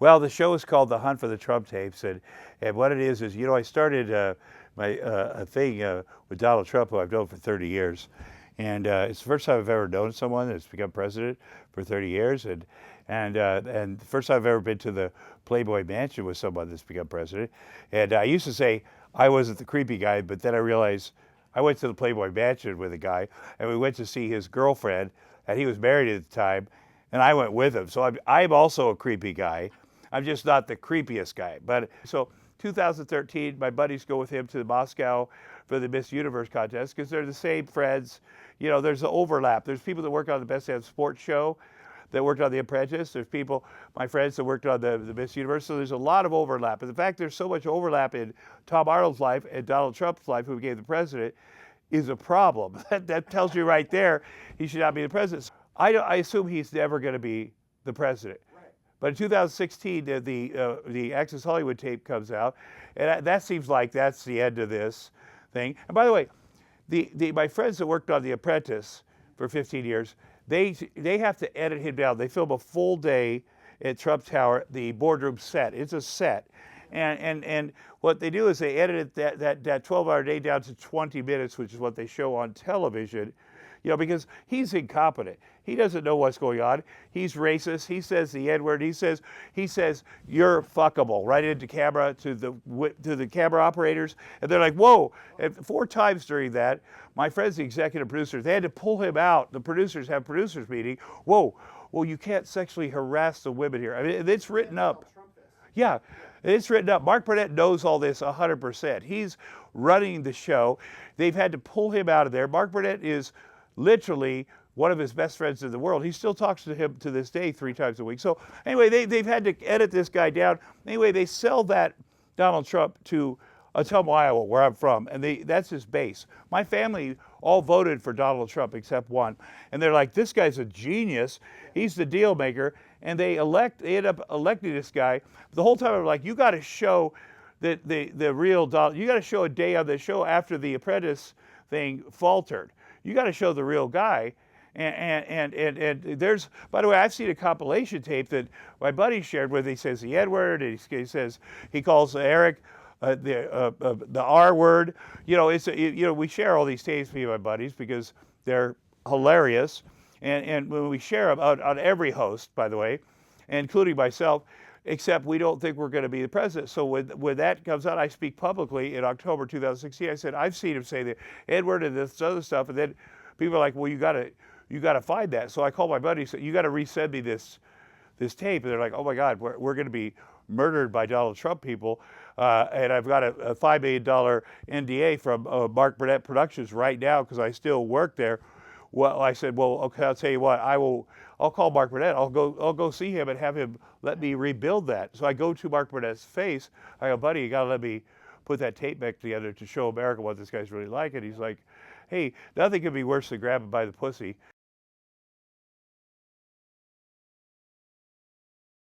Well, the show is called The Hunt for the Trump Tapes, and what it is, I started a thing with Donald Trump, who I've known for 30 years, and it's the first time I've ever known someone that's become president for 30 years, and the first time I've ever been to the Playboy Mansion with someone that's become president. And I used to say I wasn't the creepy guy, but then I realized I went to the Playboy Mansion with a guy, and we went to see his girlfriend, and he was married at the time, and I went with him. So I'm also a creepy guy. I'm just not the creepiest guy. But so 2013, my buddies go with him to Moscow for the Miss Universe contest because they're the same friends. There's an overlap. There's people that work on the Best Damn Sports Show that worked on The Apprentice. There's people, my friends, that worked on the Miss Universe. So there's a lot of overlap. And the fact there's so much overlap in Tom Arnold's life and Donald Trump's life, who became the president, is a problem. That tells you right there he should not be the president. I assume he's never going to be the president. But in 2016, the Access Hollywood tape comes out, and that seems like that's the end of this thing. And by the way, my friends that worked on The Apprentice for 15 years, they have to edit him down. They film a full day at Trump Tower, the boardroom set. It's a set. And what they do is they edit that 12-hour day down to 20 minutes, which is what they show on television, because he's incompetent. He doesn't know what's going on. He's racist. He says the N-word. He says you're fuckable right into camera to the camera operators, and they're like, whoa! And 4 times during that, my friends, the executive producers, they had to pull him out. The producers have producers meeting. Whoa! Well, you can't sexually harass the women here. I mean, it's written up. Yeah, it's written up. Mark Burnett knows all this 100%. He's running the show. They've had to pull him out of there. Mark Burnett is literally one of his best friends in the world. He still talks to him to this day 3 times a week. So anyway, they've had to edit this guy down. Anyway, they sell that Donald Trump to Ottumwa, Iowa, where I'm from, and that's his base. My family all voted for Donald Trump except one, and they're like, this guy's a genius. He's the deal maker, and they end up electing this guy. The whole time I'm like, you got to show the real Donald. You got to show a day on the show after the Apprentice thing faltered. You got to show the real guy. And there's, by the way, I've seen a compilation tape that my buddy shared where he says the N-word, and he calls Eric the R word. We share all these tapes, me and my buddies, because they're hilarious. And when we share them on every host, by the way, including myself, except we don't think we're going to be the president. So when that comes out, I speak publicly in October 2016. I said, I've seen him say the N-word and this other stuff, and then people are like, well, you got to find that. So I called my buddy and said, you got to resend me this tape. And they're like, oh my God, we're going to be murdered by Donald Trump people. And I've got a $5 million NDA from Mark Burnett Productions right now because I still work there. Well, I said, well, okay, I'll tell you what, I'll call Mark Burnett. I'll go see him and have him let me rebuild that. So I go to Mark Burnett's face. I go, buddy, you got to let me put that tape back together to show America what this guy's really like. And he's like, hey, nothing could be worse than grabbing by the pussy.